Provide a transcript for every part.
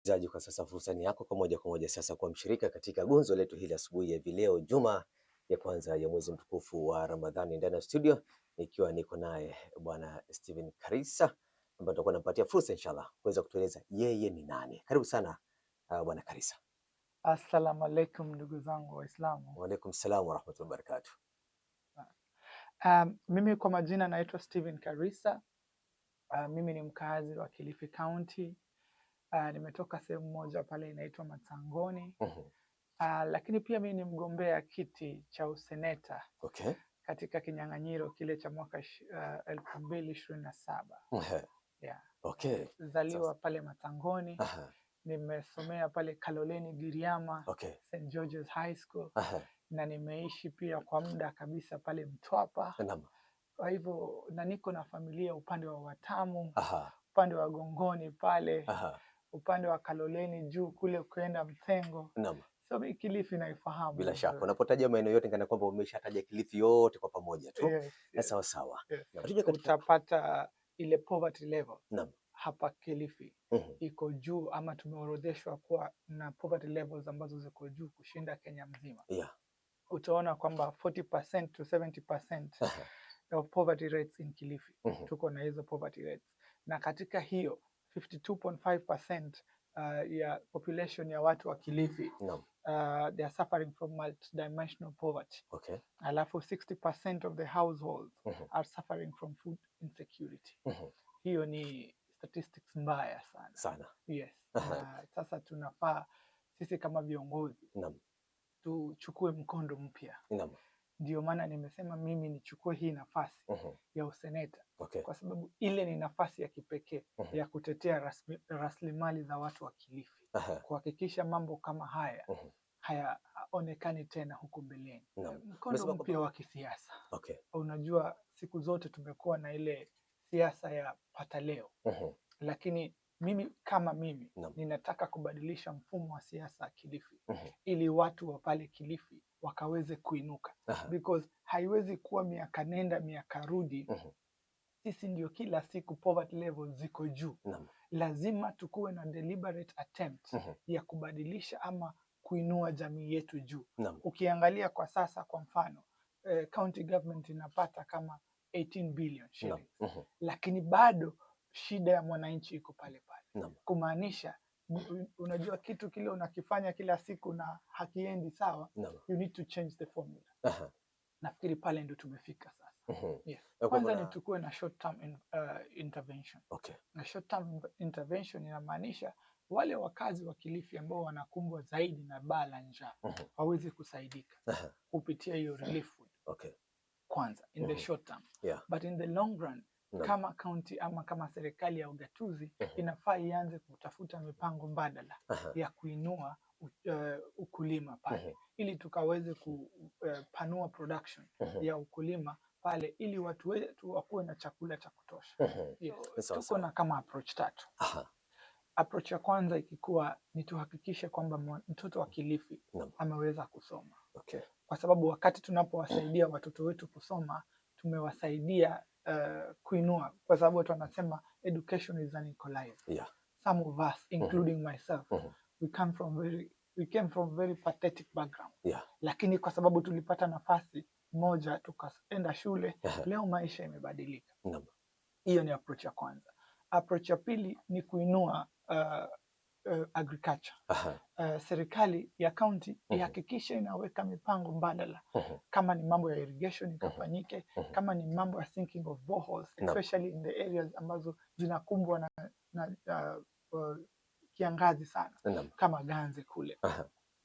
Zaji kwa sasa fursa ni yako kwa moja sasa kwa mshirika katika gunzo letu hili asubuhi ya vileo Juma ya kwanza ya mwezi mtukufu wa Ramadhani ndani ya studio, ikiwa niko naye bwana Steven Karisa ambaye tutakuwa nampatia fursa inshallah kuweza kutueleza yeye ni nani. Karibu sana bwana Karisa. Assalamu alaikum ndugu zangu Waislamu. Wa alaikum salam wa rahmatullahi wa barakatuh. Mimi kwa majina naitwa Steven Karisa. Mimi ni mkazi wa Kilifi County. Nimetoka sehemu moja pale inaitwa Matsangoni. Lakini pia mimi ni mgombea kiti cha useneta katika kinyang'anyiro kile cha mwaka 2027. Yeah. Zaliwa pale Matsangoni. Nimesomea pale Kaloleni Giriama, St. George's High School. Na nimeishi pia kwa muda kabisa pale Mtwapa. Kwa hivyo na niko na familia upande wa Watamu, upande wa Gongoni pale, upande wa Kaloleni juu kule kwenda Mtengo. So Kilifi naifahamu. Bila shaka unapotaja maeneo yote kana kwamba umeshataja Kilifi yote kwa pamoja tu. Sawa sawa. Utapata ile poverty level. Hapa Kilifi iko juu, ama tumeorodheshwa kuwa na poverty levels ambazo ziko juu kushinda Kenya mzima. Utaona kwamba 40% to 70% of poverty rates in Kilifi. Tuko na hizo poverty rates. Na katika hiyo 52.5% ya population ya watu wa Kilifi they are suffering from multidimensional poverty. Alafu 60% of the households are suffering from food insecurity. Hiyo ni statistics mbaya sana. Yes. Sasa tunafaa sisi kama viongozi tuchukue mkondo mpya. Ndio maana nimesema mimi nichukue hii nafasi ya useneta kwa sababu ile ni nafasi ya kipekee ya kutetea rasilimali za watu wa Kilifi, kuhakikisha mambo kama haya hayaonekani tena huko mbeleni. Mkondo mpya wa kisiasa. Unajua siku zote tumekuwa na ile siasa ya pata leo. Lakini mimi kama mimi ninataka kubadilisha mfumo wa siasa ya Kilifi ili watu wa pale Kilifi wakaweze kuinuka. Because haiwezi kuwa miaka nenda miaka rudi sisi ndio kila siku poverty level ziko juu. Lazima tukuwe na deliberate attempt ya kubadilisha ama kuinua jamii yetu juu. Ukiangalia kwa sasa kwa mfano county government inapata kama 18 billion shillings. Lakini bado shida ya mwananchi iko pale pale. Kumaanisha unajua kitu kile unakifanya kila siku na hakiendi sawa, you need to change the formula. Nafikiri pale ndio tumefika sasa. Kwanza ni tukue na short term intervention. Na short term intervention inamaanisha wale wakazi wa Kilifi ambao wanakumbwa zaidi na baa la njaa waweze kusaidika kupitia hiyo relief food. Kwanza in the short term. But in the long run kama county ama kama serikali ya ugatuzi inafaa ianze kutafuta mipango mbadala ya kuinua ukulima pale ili tukaweze kupanua production ya ukulima pale ili watu wetu wakuwe na chakula cha kutosha. Tuko na kama approach tatu. Approach ya kwanza ikikuwa ni tuhakikishe kwamba mtoto wa Kilifi ameweza kusoma. Kwa sababu wakati tunapowasaidia watoto wetu kusoma tumewasaidia kuinua, kwa sababu watu wanasema education is an equalizer. Some of us including myself we came from very pathetic background. Lakini kwa sababu tulipata nafasi moja tukaenda shule leo maisha imebadilika. Hiyo ni approach ya kwanza. Approach ya pili ni kuinua agriculture. Serikali ya county ihakikishe inaweka mipango mbadala. Kama ni mambo ya irrigation ikafanyike, kama ni mambo ya sinking of boreholes especially in the areas ambazo zinakumbwa na kiangazi sana kama Ganze kule.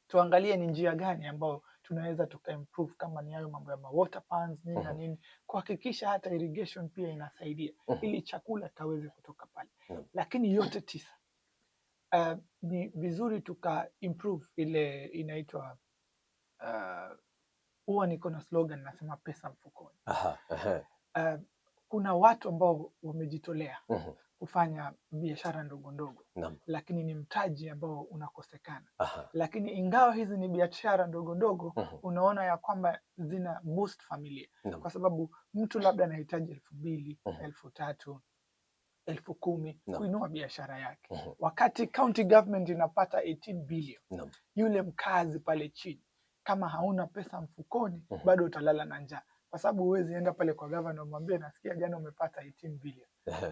Tuangalie ni njia gani ambao tunaweza tukaimprove, kama ni hayo mambo ya water pans nini na nini, kuhakikisha hata irrigation pia inasaidia ili chakula kaweze kutoka pale. Lakini yote tisa ni vizuri tuka improve ile inaitwa huwa niko na slogan nasema pesa mfukoni. Kuna watu ambao wamejitolea kufanya biashara ndogo ndogo lakini ni mtaji ambao unakosekana. Lakini ingawa hizi ni biashara ndogo ndogo unaona ya kwamba zina boost familia kwa sababu mtu labda anahitaji 2,000, 3,000 10,000 kuinua biashara yake. Wakati county government inapata 18 billion, yule mkazi pale chini kama hauna pesa mfukoni bado utalala na njaa, kwa sababu huwezi enda pale kwa governor umwambie nasikia jana umepata 18 billion.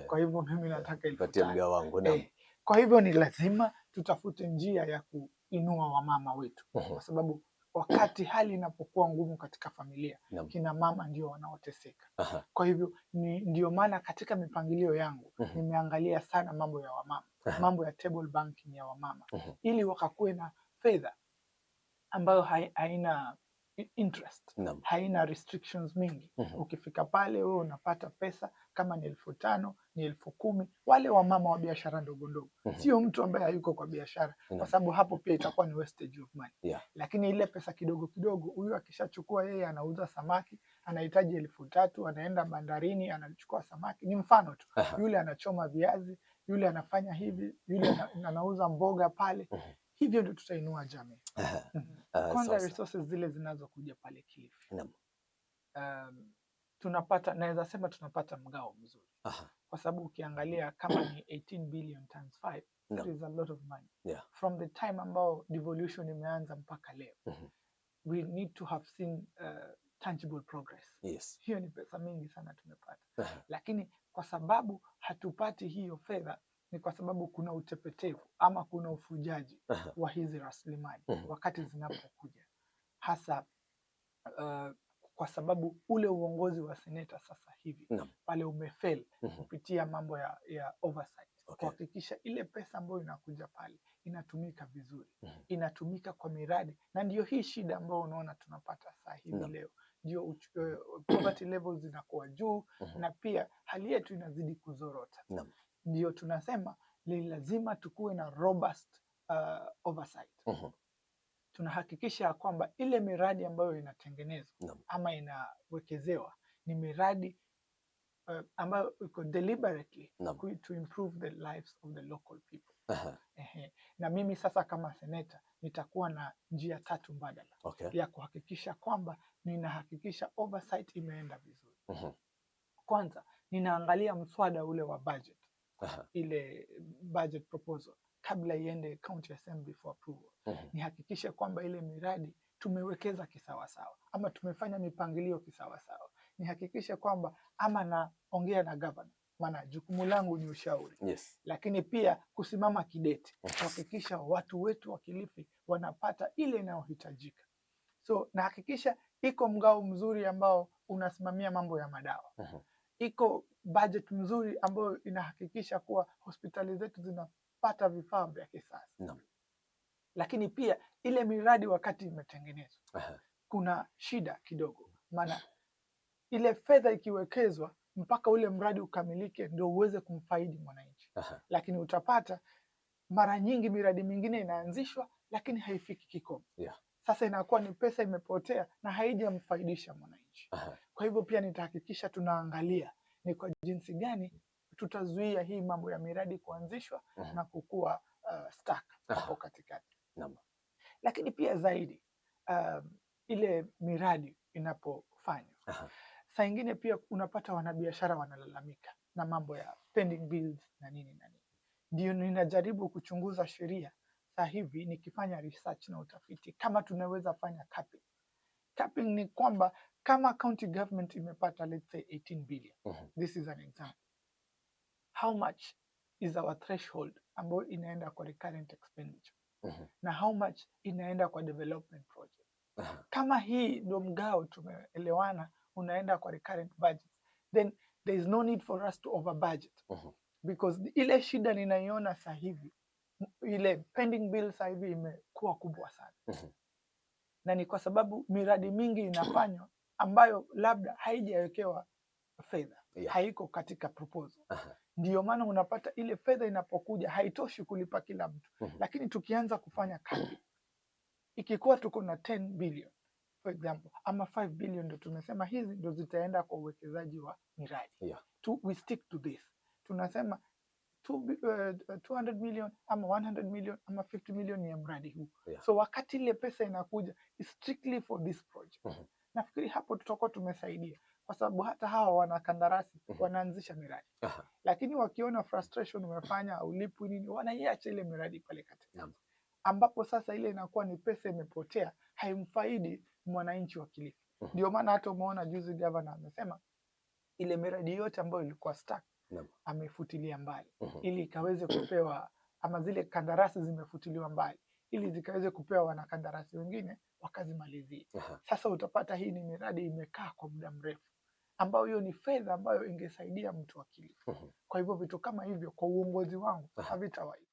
Kwa hivyo mimi nataka 5,000. Kwa hivyo ni lazima tutafute njia ya kuinua wamama wetu, kwa sababu wakati hali inapokuwa ngumu katika familia, kina mama ndio wanaoteseka. Kwa hivyo ndio maana katika mipangilio yangu nimeangalia sana mambo ya wamama, mambo ya table banking ya wamama, ili wakakuwe na fedha ambayo haina interest, haina restrictions mingi. Ukifika pale wewe unapata pesa, kama ni 5,000 ni 10,000. Wale wamama wa biashara ndogo ndogo, sio mtu ambaye hayuko kwa biashara, kwa sababu hapo pia itakuwa ni wastage of money. Lakini ile pesa kidogo kidogo, huyu akishachukua, yeye anauza samaki, anahitaji 3,000, anaenda bandarini anachukua samaki, ni mfano tu. Yule anachoma viazi, yule anafanya hivi, yule anauza mboga pale. Hivyo ndio tutainua jamii. Kwanza resources zile zinazokuja pale Kilifi, tunapata, naweza sema tunapata mgao mzuri. Kwa sababu ukiangalia kama ni 18 billion times 5, it is a lot of money. From the time ambao devolution imeanza mpaka leo, we need to have seen tangible progress. Hiyo ni pesa mingi sana tumepata. Lakini kwa sababu hatupati hiyo fedha, ni kwa sababu kuna utepetevu ama kuna ufujaji wa hizi rasilimali wakati zinapokuja, hasa kwa sababu ule uongozi wa seneta sasa hivi pale umefail kupitia mambo ya oversight, kuhakikisha ile pesa ambayo inakuja pale inatumika vizuri, inatumika kwa miradi. Na ndio hii shida ambayo unaona tunapata saa hivi leo, ndio poverty levels zinakuwa juu, na pia hali yetu inazidi kuzorota. Ndio tunasema ni lazima tukuwe na robust oversight. Tunahakikisha kwamba ile miradi ambayo inatengenezwa ama inawekezewa ni miradi ambayo iko deliberately to improve the lives of the local people. Na mimi sasa kama seneta nitakuwa na njia 3 mbadala ya kuhakikisha kwamba ninahakikisha oversight imeenda vizuri. Kwanza, ninaangalia mswada ule wa budget, ile budget proposal, kabla iende county assembly for approval. Nihakikishe kwamba ile miradi tumewekeza kisawasawa, ama tumefanya mipangilio kisawasawa. Nihakikishe kwamba ama naongea na governor, maana jukumu langu ni ushauri. Lakini pia kusimama kidete, kuhakikisha watu wetu wa Kilifi wanapata ile inayohitajika. So nahakikisha iko mgao mzuri ambao unasimamia mambo ya madawa. Iko budget mzuri ambayo inahakikisha kuwa hospitali zetu zinapata vifaa vya kisasa. Lakini pia ile miradi wakati imetengenezwa, kuna shida kidogo, maana ile fedha ikiwekezwa mpaka ule mradi ukamilike ndio uweze kumfaidi mwananchi. Lakini utapata mara nyingi miradi mingine inaanzishwa lakini haifiki kikomo. Sasa inakuwa ni pesa imepotea na haijamfaidisha mwananchi. Kwa hivyo pia nitahakikisha tunaangalia ni kwa jinsi gani tutazuia hii mambo ya miradi kuanzishwa na kukua stuck hapo katikati. Lakini pia zaidi ile miradi inapofanywa, saa ingine pia unapata wanabiashara wanalalamika na mambo ya pending bills na nini na nini. Ndio ninajaribu kuchunguza sheria saa hivi nikifanya research na utafiti kama tunaweza fanya capping. Capping ni kwamba kama county government imepata let's say 18 billion. This is an example. How much is our threshold ambayo inaenda kwa recurrent expenditure? Na how much inaenda kwa development project? Kama hii ndio mgao tumeelewana unaenda kwa recurrent budget, then there is no need for us to over budget. Because ile shida ninaiona saa hivi, ile pending bill saa hivi imekuwa kubwa sana. Na ni kwa sababu miradi mingi inafanywa ambayo labda haijawekewa fedha, haiko katika proposal. Ndio maana unapata ile fedha inapokuja haitoshi kulipa kila mtu. Lakini tukianza kufanya kazi, ikikuwa tuko na 10 billion for example, ama 5 billion ndio tumesema hizi ndio zitaenda kwa uwekezaji wa miradi. We stick to this. Tunasema 200 million ama 100 million ama 50 million ya mradi huu. So wakati ile pesa inakuja strictly for this project. Nafikiri hapo tutakuwa tumesaidia. kwa sababu hata hawa wanakandarasi wanaanzisha miradi. Lakini wakiona frustration umefanya ulipwi nini, wanaiacha ile miradi pale katikati, ambapo sasa ile inakuwa ni pesa imepotea, haimfaidi mwananchi wa Kilifi. Ndio maana hata umeona juzi governor amesema ile miradi yote ambayo ilikuwa stuck amefutilia mbali ili ikaweze kupewa, ama zile kandarasi zimefutiliwa mbali ili zikaweze kupewa wanakandarasi wengine wakazimalizie. Sasa utapata hii ni miradi imekaa kwa muda mrefu, ambayo hiyo ni fedha ambayo ingesaidia mtu wa Kilifi. Kwa hivyo vitu kama hivyo kwa uongozi wangu havitawahi.